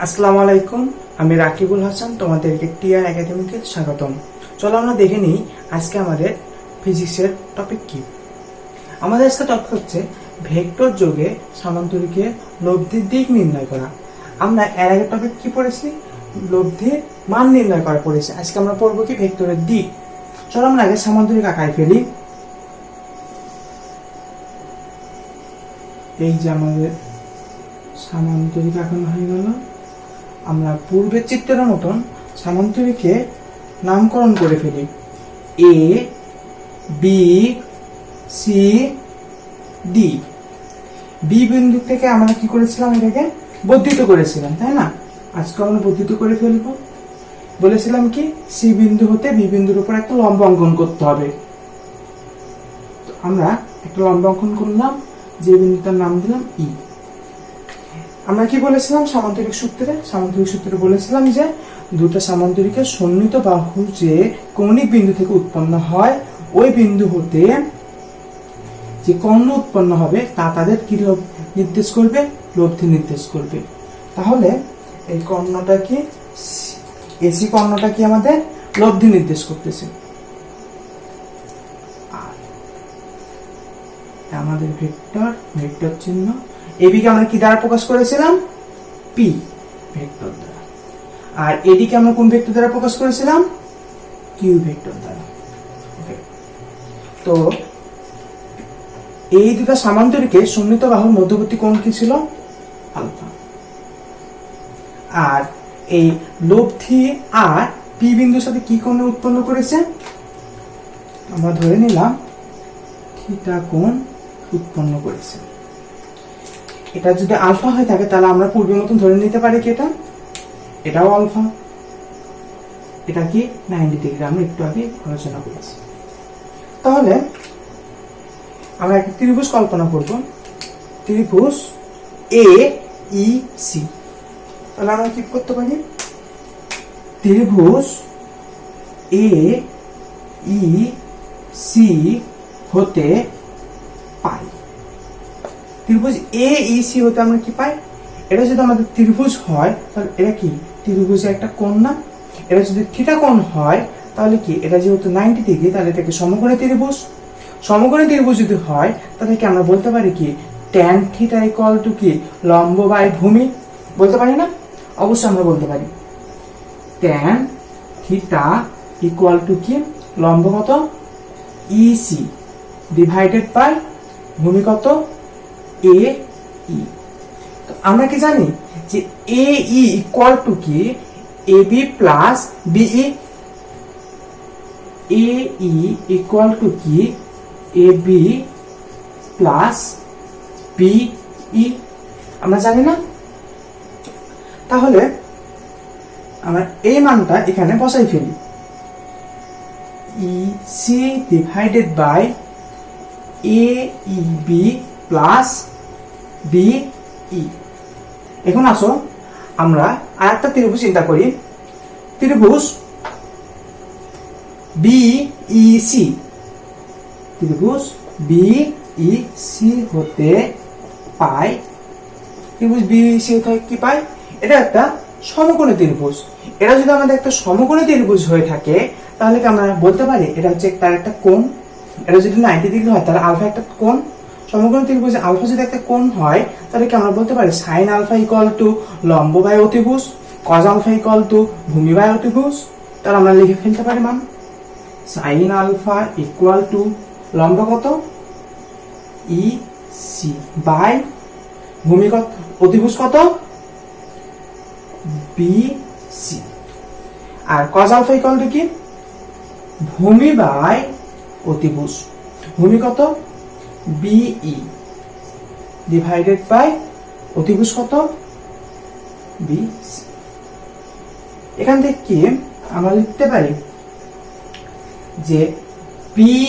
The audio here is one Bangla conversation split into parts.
আসসালামু আলাইকুম, আমি রাকিবুল হাসান, তোমাদেরকে টিআর একাডেমিকে স্বাগতম। চলো আমরা দেখে নিই আজকে আমাদের ফিজিক্সের টপিক কি। আমাদের আজকে টপিক হচ্ছে ভেক্টর যোগে সামান্তরিকের লব্ধির দিক নির্ণয় করা। আমরা এর আগে টপিক কি পড়েছি? লব্ধির মান নির্ণয় করা পড়েছি। আজকে আমরা পড়বো কি ভেক্টরের দিক। চলো আমরা আগে সামান্তরিক আঁকায় ফেলি। এই যে আমাদের সামান্তরিক আঁকানো হয়ে গেল। আমরা পূর্বের চিত্রের মতন সামান্তরিকে নামকরণ করে ফেলি। A B C D. B বিন্দু থেকে আমরা কি করেছিলাম? এটাকে বর্ধিত করেছিলাম, তাই না? আজকে আমরা বর্ধিত করে ফেলবো। বলেছিলাম কি সি বিন্দু হতে বি বিন্দুর উপর একটা লম্ব অঙ্কন করতে হবে। তো আমরা একটা লম্ব অঙ্কন করলাম, যে বিন্দুটার নাম দিলাম ই। আমরা কি বলেছিলাম সামান্তরিক সূত্রে বলেছিলাম যে দুটো সামান্তরিকের সন্নিহিত বাহু যে কৌণিক বিন্দু থেকে উৎপন্ন হয়, ওই বিন্দু হতে যে কর্ণ উৎপন্ন হবে তা তাদের কি নির্দেশ করবে? লব্ধি নির্দেশ করবে। তাহলে এই কর্ণটা কি, এসি কর্ণটা কি আমাদের লব্ধি নির্দেশ করতেছে। আর আমাদের ভেক্টর চিহ্ন এবিকে আমরা কি দ্বারা প্রকাশ করেছিলাম? পি ভেক্টর দ্বারা। আর এডিকে আমরা কোন ভেক্টর দ্বারা প্রকাশ করেছিলাম? কিউ ভেক্টর দ্বারা। তো এই দুটো সামান্তরিকের সন্নিহিত বাহুর মধ্যবর্তী কোণ কি ছিল? আলফা। আর এই লব্ধি আর পি বিন্দুর সাথে কি কোণ উৎপন্ন করেছে? আমরা ধরে নিলাম থিটা কোণ উৎপন্ন করেছে। এটা যদি আলফা হয়ে থাকে তাহলে আমরা পূর্বের মতন ধরে নিতে পারি কি এটাও আলফা। এটা কি 90 ডিগ্রি, আমরা একটু আগে আলোচনা করেছি। তাহলে আমরা একটা ত্রিভুজ কল্পনা করব, ত্রিভুজ এ ই সি। তাহলে আমরা কি করতে পারি? ত্রিভুজ এ ই সি হতে পাই। ত্রিভুজ এ ই সি হতে আমরা কি পাই? এটা যদি আমাদের ত্রিভুজ হয় তাহলে এটা কি ত্রিভুজের একটা কোণ না? এটা যদি থিটা কোণ হয় তাহলে কি এটা যেহেতু 90 ডিগ্রি, তাহলে এটাকে সমকোণী ত্রিভুজ। সমকোণী ত্রিভুজ যদি হয় তাহলে কি আমরা বলতে পারি কি ট্যান থিটা ইকুয়াল টু কি লম্ব বাই ভূমি? বলতে পারি না? অবশ্যই আমরা বলতে পারি। ট্যান থিটা ইকুয়াল টু কি লম্ব কত? ই সি ডিভাইডেড বাই ভূমি কত? এ ই। তো আমরা কি জানি যে এ ই ইকুয়াল টু কি A B plus BE. A E equal to কি এ বি প্লাস বিই। আমরা জানি না? তাহলে আমরা এই মানটা এখানে বসাই ফেলি। ই সি ডিভাইডেড বাই এ ই বি প্লাস বিই। এখন আসো আমরা আর একটা ত্রিভুজ চিন্তা করি, ত্রিভুজ বিইসি। ত্রিভুজ বিইসি হতে পাই। ত্রিভুজ বিইসি হতে কি পাই? এটা একটা সমকোণী ত্রিভুজ। এটা যদি আমাদের একটা সমকোণী ত্রিভুজ হয়ে থাকে তাহলে কি আমরা বলতে পারি এটা হচ্ছে তার একটা কোণ। এটা যদি 90 ডিগ্রি হয় তাহলে আলফা একটা কোণ। সমকোণী ত্রিভুজে আলফা যদি একটা কোণ হয় তাহলে কি আমরা বলতে পারি সাইন আলফা ইকুয়াল টু লম্ব বাই অতিভুজ, কজ আলফা ইকুয়াল টু ভূমি বাই অতিভুজ। তাহলে আমরা লিখে ফেলতে পারি মান সাইন আলফা ইকুয়াল টু লম্ব কত? ই সি বাই ভূমি কত? অতিভুজ কত? B C. আর কজ আলফা ইকুয়াল টু কি ভূমি বাই অতিভুজ। ভূমি কত? বিই ডিভাইডেড বাই অতিভুজ কত? B C. এখান থেকে কি আমরা লিখতে পারি যে BE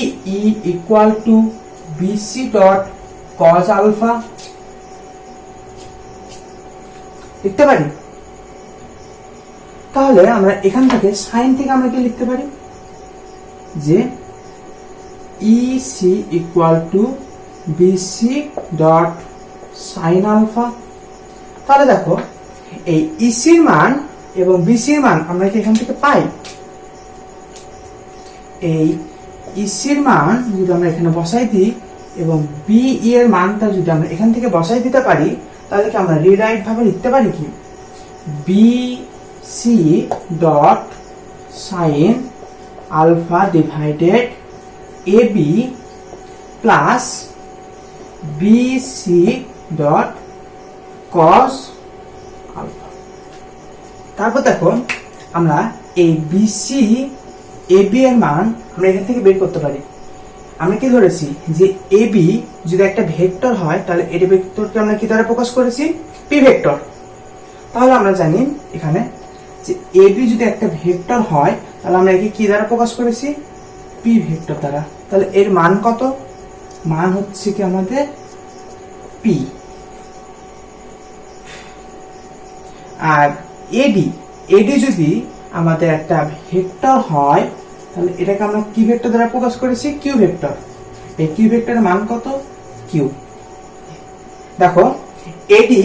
equal to BC dot cos alpha. লিখতে পারি? তাহলে আমরা এখান থেকে সাইন থেকে আমরা কি লিখতে পারি যে EC equal to BC dot sine alpha. তাহলে দেখো এই ইসির মান এবং বিসির মান আমরা কি এখান থেকে পাই? এই ইসির মান যদি আমরা এখানে বসাই দিই এবং বি এর মানটা যদি আমরা এখান থেকে বসাই দিতে পারি, তাহলে কি আমরা রিরাইট ভাবে লিখতে পারি কি B C dot sine alpha divided A B plus B C dot cos alpha. তারপর দেখো আমরা এই বিসি এ বি এর মান আমরা এখান থেকে বের করতে পারি। আমরা কি ধরেছি যে এ বি যদি একটা ভেক্টর হয়, তাহলে এটি ভেক্টরকে আমরা কি দ্বারা প্রকাশ করেছি? P vector. তাহলে আমরা জানি এখানে যে এ বি যদি একটা ভেক্টর হয়, তাহলে আমরা একে কি দ্বারা প্রকাশ করেছি? পি ভেক্টর দ্বারা। তাহলে এর মান কত? মান হচ্ছে কি আমাদের পি। আর এডি যদি আমাদের একটা ভেক্টর হয়, তাহলে এটাকে আমরা কি ভেক্টর দ্বারা প্রকাশ করেছি? Q vector. এই কিউ ভেক্টরের মান কত? কিউ। দেখো এডি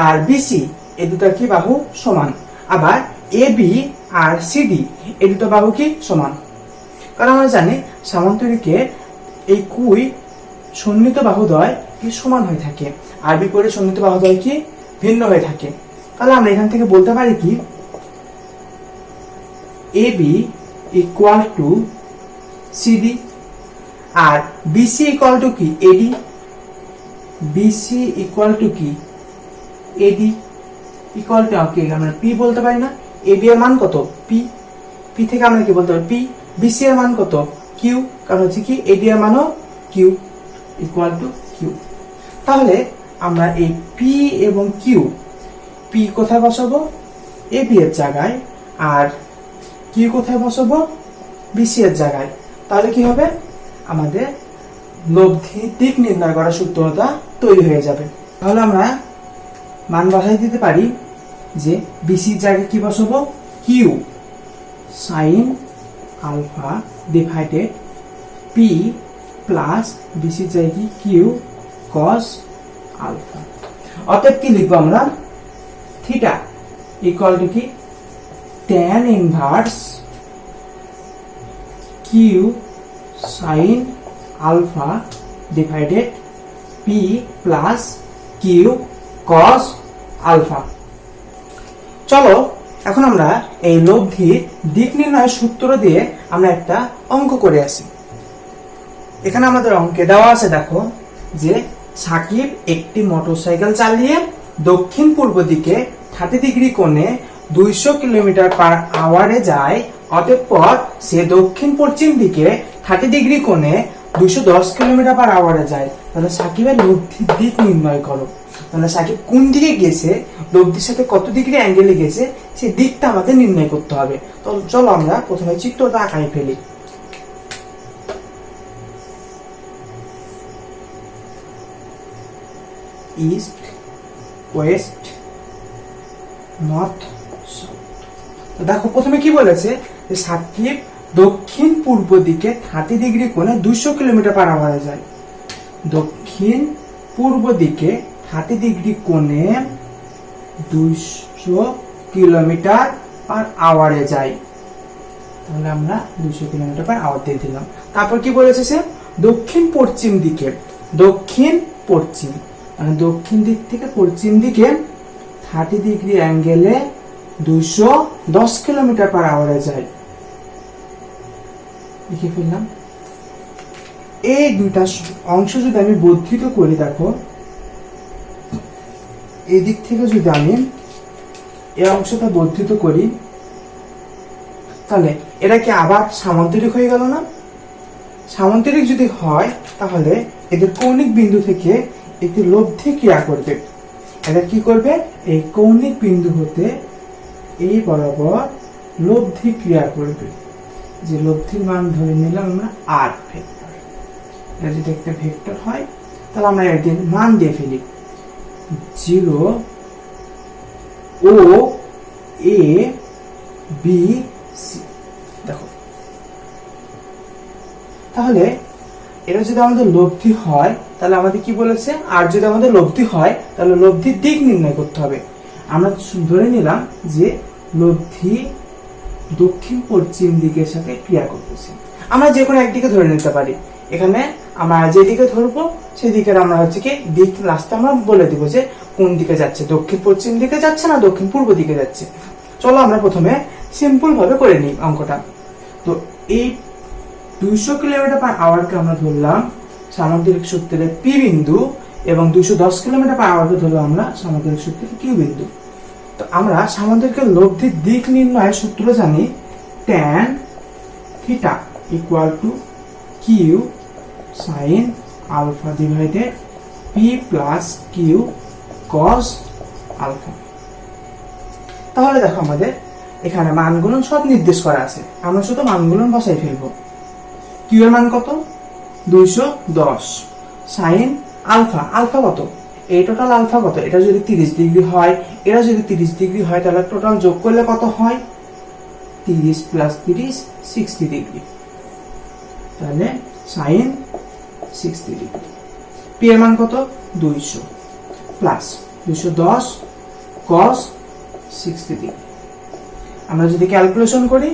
আর বিসি এই দুটো কি বাহু সমান, আবার এ বি আর সিডি এই দুটো বাহু কি সমান। কারণ আমরা জানি সামান্তরিকে এই কুই সন্নিহিত বাহুদ্বয় কি সমান হয়ে থাকে, আর বিপরীত সন্নিহিত বাহুদ্বয় কি ভিন্ন হয়ে থাকে। তাহলে আমরা এখান থেকে বলতে পারি কি A B equal to CD আর বিসি ইকুয়াল টু কি এডি। বিসি ইকুয়াল টু কি এডি ইকুয়াল টু কি আমরা পি বলতে পারি না? এবি এর মান কত? পি। পি থেকে আমরা কি বলতে পারি? পি। বিসি এর মান কত? কিউ। কারণ হচ্ছে কি এডি এর মানও কিউ ইকুয়াল টু কিউ। তাহলে আমরা এই পি এবং কিউ, পি কোথায় বসাবো? এ বি এর জায়গায়, আর কিউ কোথায় বসাবো? বিসি এর জায়গায়। তাহলে কি হবে? আমাদের লব্ধি দিক নির্ণয় করার সূত্রটা তৈরি হয়ে যাবে। তাহলে আমরা মান বসাই দিতে পারি যে বিসির জায়গায় কি বসাবো? Q sine alpha divided P plus বিসির জায়গায় কি কিউ কস আলফা। অতএব কি লিখবো আমরা? থিটা ইকুয়াল টু কি tan inverse Q sine alpha divided P plus Q cos alpha. চলো এখন আমরা এই লব্ধির দিক নির্ণয়ের সূত্র দিয়ে আমরা একটা অঙ্ক করে আসি। এখানে আমাদের অঙ্কে দেওয়া আছে, দেখো যে সাকিব একটি মোটরসাইকেল চালিয়ে দক্ষিণ পূর্ব দিকে 30 ডিগ্রি কোণে 200 কিলোমিটার পার আওয়ারে যায়। অতঃপর সে দক্ষিণ পশ্চিম দিকে 30 ডিগ্রি কোণে 210 কিলোমিটার পার আওয়ারে যায়। তাহলে সাকিবের লব্ধির দিক নির্ণয় করো। তাহলে সাকিব কোন দিকে গেছে, লব্ধির সাথে কত ডিগ্রি অ্যাঙ্গেলে গেছে, সেই দিকটা আমাদের নির্ণয় করতে হবে। তো চলো আমরা প্রথমে চিত্রটা আঁকাই ফেলি। East, West, north, south. তো দেখো প্রথমে কি বলেছে যে সাকিব দক্ষিণ পূর্ব দিকে 30 ডিগ্রি কোণে 200 কিলোমিটার পার আওয়ারে যায়। দক্ষিণ পূর্ব দিকে 30 ডিগ্রি কোণে 200 কিলোমিটার পার আওয়ারে যায়। তাহলে আমরা 200 কিলোমিটার পার আওয়ার দিয়ে দিলাম। তারপর কি বলেছে সে? দক্ষিণ পশ্চিম দিকে, দক্ষিণ পশ্চিম মানে দক্ষিণ দিক থেকে পশ্চিম দিকে 30 ডিগ্রি অ্যাঙ্গেলে 210 কিলোমিটার পার আওয়ারে যায়। লিখে ফেললাম। এই দুইটা অংশ যদি আমি বর্ধিত করি, দেখো এই দিক থেকে যদি আমি এই অংশটা বর্ধিত করি, তাহলে এটা কি আবার সামান্তরিক হয়ে গেল না? সামান্তরিক যদি হয় তাহলে এদের কৌণিক বিন্দু থেকে একটি লব্ধি ক্রিয়া করবে। এটা কি করবে? এই কৌণিক বিন্দু হতে এই বরাবর লব্ধি ক্রিয়া করবে। যে লব্ধির মান ধরে নিলাম আমরা আর ভেক্টর। এটা যদি একটা ভেক্টর হয় তাহলে আমরা এর মান দিয়ে ফেলি 0 ও এ বি সি। দেখো তাহলে এটা যদি আমাদের লব্ধি হয় তাহলে আমাদের কি বলেছে? আর যদি আমাদের লব্ধি হয় তাহলে লব্ধির দিক নির্ণয় করতে হবে। আমরা ধরে নিলাম যে লব্ধি দক্ষিণ পশ্চিম দিকের সাথে ক্রিয়া করতেছে। আমরা যে কোনো একদিকে ধরে নিতে পারি। এখানে আমরা যেদিকে ধরবো সেদিকের আমরা হচ্ছে কি দিক রাস্তা আমরা বলে দিব যে কোন দিকে যাচ্ছে, দক্ষিণ পশ্চিম দিকে যাচ্ছে না দক্ষিণ পূর্ব দিকে যাচ্ছে। চলো আমরা প্রথমে সিম্পল ভাবে করে নিই অঙ্কটা। তো এই 200 কিলোমিটার পার আওয়ারকে আমরা ধরলাম সামান্তরিক সূত্রের পি বিন্দু এবং 210 কিলোমিটার পার আওয়ারকে ধরলাম আমরা সামান্তরিক সূত্রের কিউ বিন্দু। তো আমরা সামান্তরিকের লব্ধির দিক নির্ণয়ের সূত্র জানি, tan theta equal to Q sine alpha divided P plus Q cos alpha. তাহলে দেখো আমাদের এখানে মানগুলো সব নির্দেশ করা আছে, আমরা শুধু মানগুলো বসাই ফেলবো। কিউ এর মান কত? 210 সাইন আলফা, আলফা কত? এই টোটাল আলফা কত? এটা যদি 30 ডিগ্রি হয়, এটা যদি 30 ডিগ্রি হয়, তাহলে টোটাল যোগ করলে কত হয়? 30 প্লাস 30 60 ডিগ্রি, তাহলে সাইন 60 ডিগ্রি। পি এর মান কত? 200 প্লাস 210 কস 60 ডিগ্রি। আমরা যদি ক্যালকুলেশন করি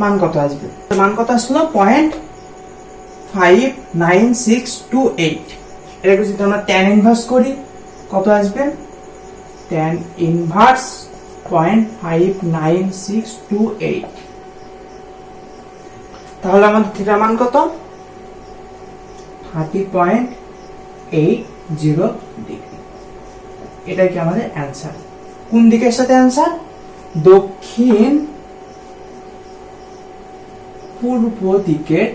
মান কত আসবে? মান কত আসলো? 0.59628। এটাকে যদি আমরা tan ইনভার্স করি কত আসবে? tan inverse 0.59628। তাহলে আমাদের থিটা মান কত? 30.80 ডিগ্রি। এটাই কি আমাদের অ্যান্সার। কোন দিকের সাথে অ্যান্সার? দক্ষিণ পূর্ব দিকের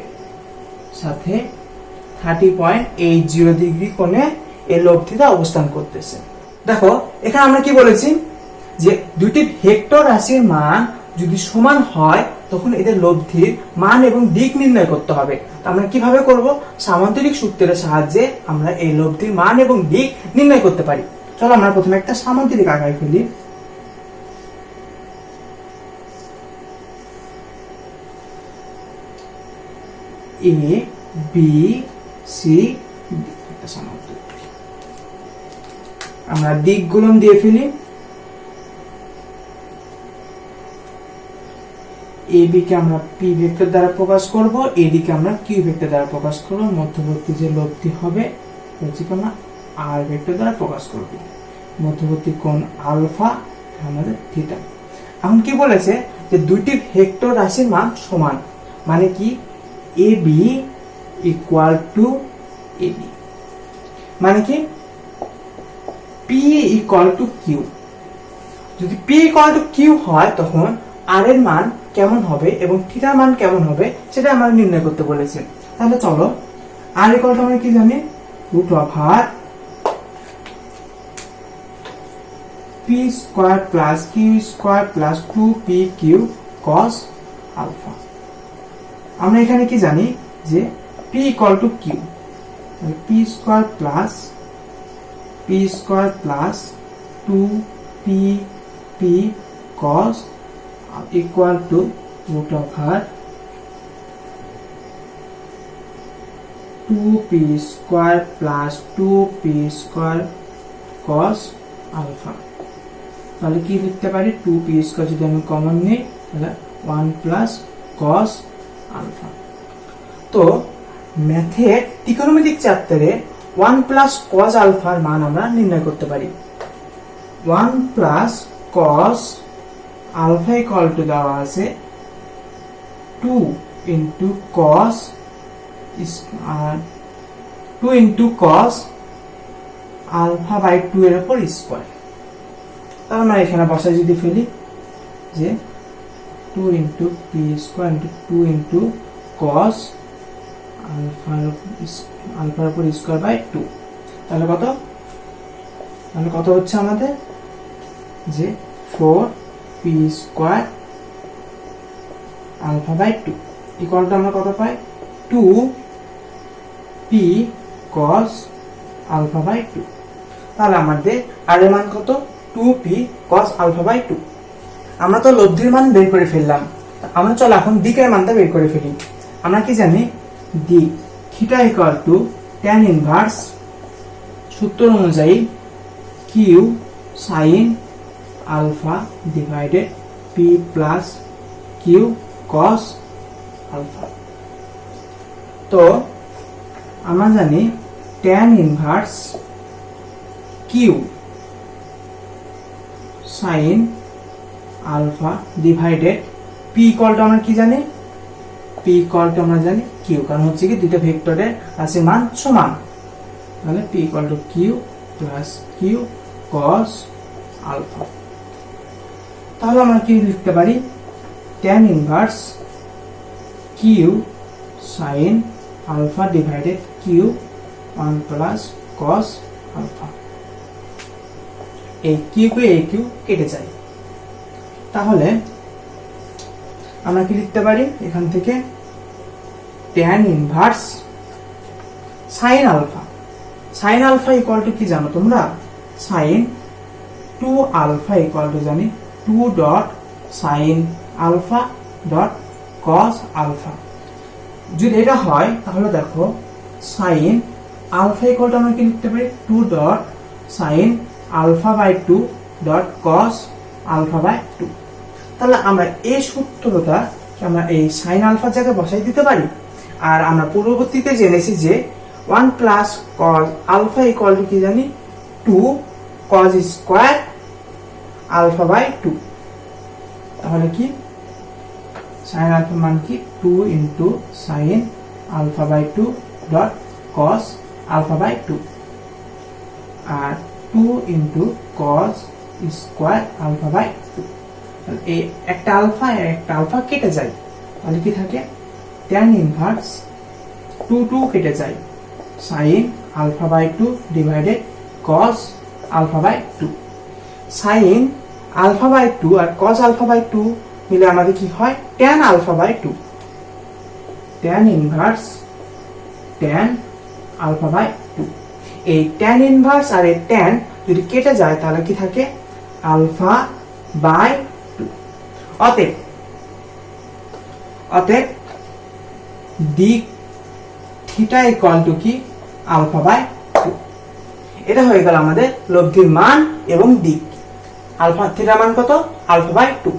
সাথে 30.80 ডিগ্রি কোণে এই লব্ধিটা অবস্থান করতেছে। দেখো এখানে আমরা কি বলেছি যে দুটি ভেক্টর রাশির মান যদি সমান হয় তখন এদের লব্ধির মান এবং দিক নির্ণয় করতে হবে। আমরা কিভাবে করব? সামান্তরিক সূত্রের সাহায্যে আমরা এই লব্ধির মান এবং দিক নির্ণয় করতে পারি। চলো আমরা প্রথমে একটা সামান্তরিক আঁকাই ফেলি। এ বি সি, আমরা দিকগুলো দিয়ে ফেলি। এ বি কে আমরা পি ভেক্টর দ্বারা প্রকাশ করব, এডি কে আমরা কিউ ভেক্টর দ্বারা প্রকাশ করব, মধ্যবর্তী যে লব্ধি হবে হচ্ছে আমরা আর ভেক্টর দ্বারা প্রকাশ করব, মধ্যবর্তী কোণ আলফা আমাদের থিটা। এখন কি বলেছে যে দুইটি ভেক্টর রাশির মান সমান, মানে কি A B equal to A B, মানে কি পি ইকুয়াল টু কিউ। যদি পি ইকুয়াল টু কিউ হয় তখন আর এর মান কেমন হবে এবং থিটার মান কেমন হবে সেটা আমরা নির্ণয় করতে বলেছি। তাহলে চলো আর ইকুয়াল টু আমরা কি জানি? Root over P square plus Q square plus 2p Q cos alpha. আমরা এখানে কি জানি যে p equal to Q, p square plus 2p cos equal to root over 2p square plus 2p square cos alpha. তাহলে কি লিখতে পারি? 2p স্কয়ার যদি আমি কমন নিই তাহলে 1 প্লাস cos আলফা। তো ম্যাথের ত্রিকোণমিতিক চ্যাপ্টারে 1 প্লাস cos আলফার মান আমরা নির্ণয় করতে পারি। 1 plus cos alpha equal to দেওয়া আছে 2 into cos 2 into cos alpha by 2 এর উপর স্কয়ার। তাহলে আমরা এখানে বসাই যদি ফেলি যে 2 into P square into 2 into cos আলফার উপর স্কয়ার বাই 2, তাহলে কত হচ্ছে আমাদের? যে 4p square alpha by 2 equal to আমরা কত পাই? 2p cos alpha by 2। তাহলে আমাদের আর এর মান কত? 2p cos alpha by 2। আমরা তো লব্ধির মান বের করে ফেললাম, আমরা চলো এখন দিকের মানটা বের করে ফেলি। আমরা কি জানি? দিক theta equal to tan inverse সূত্র অনুযায়ী Q sine alpha divided P plus Q cos alpha. তো আমরা জানি tan inverse Q sine alpha divided P ইকুয়ালটা আমরা কি জানি, পি ইকুয়ালটা আমরা জানি কিউ, কারণ হচ্ছে কি দুটো ভেক্টরের রাশির মান সমান। তাহলে P equal to Q plus Q cos alpha. তাহলে আমরা কি লিখতে পারি, tan inverse Q sine alpha divided Q 1 plus cos alpha. এই কিউ কেটে যায়। তাহলে আমরা কি লিখতে পারি এখান থেকে, tan inverse sine alpha. Sine alpha equal to কি জানো তোমরা, সাইন 2 আলফা ইকুয়াল টু জানি 2 dot sine alpha dot cos alpha. যদি এটা হয় তাহলে দেখো সাইন আলফা ইকুয়াল টু আমরা কি লিখতে পারি 2 dot sine alpha by 2 dot cos alpha by 2। তাহলে আমরা এই সূত্রটা আমরা এই সাইন আলফার জায়গায় বসাই দিতে পারি। আর আমরা পূর্ববর্তীতে জেনেছি যে 1 plus cos alpha equal to কি জানি 2 কস স্কয়ার আলফা বাই 2। তাহলে কি সাইন আলফার মান কি 2 into sine alpha by 2 dot cos alpha by 2 আর 2 into cos square alpha by 2। এই একটা আলফা কেটে যায়, তাহলে কি থাকে tan ইনভার্স 2 কেটে যায় sine alpha by 2 divided cos alpha by 2। Sine alpha by 2 আর কস আলফা বাই 2 মিলে আমাদের কি হয় tan alpha by 2। tan inverse tan alpha by 2। এই tan ইনভার্স আর এই tan যদি কেটে যায় তাহলে কি থাকে আলফা বাই 2। অতএব দিক থিটা ইকুয়াল টু কি আলফা বাই 2। এটা হয়ে গেল আমাদের লব্ধির মান এবং দিক। আলফা থিটার মান কত, আলফা বাই 2।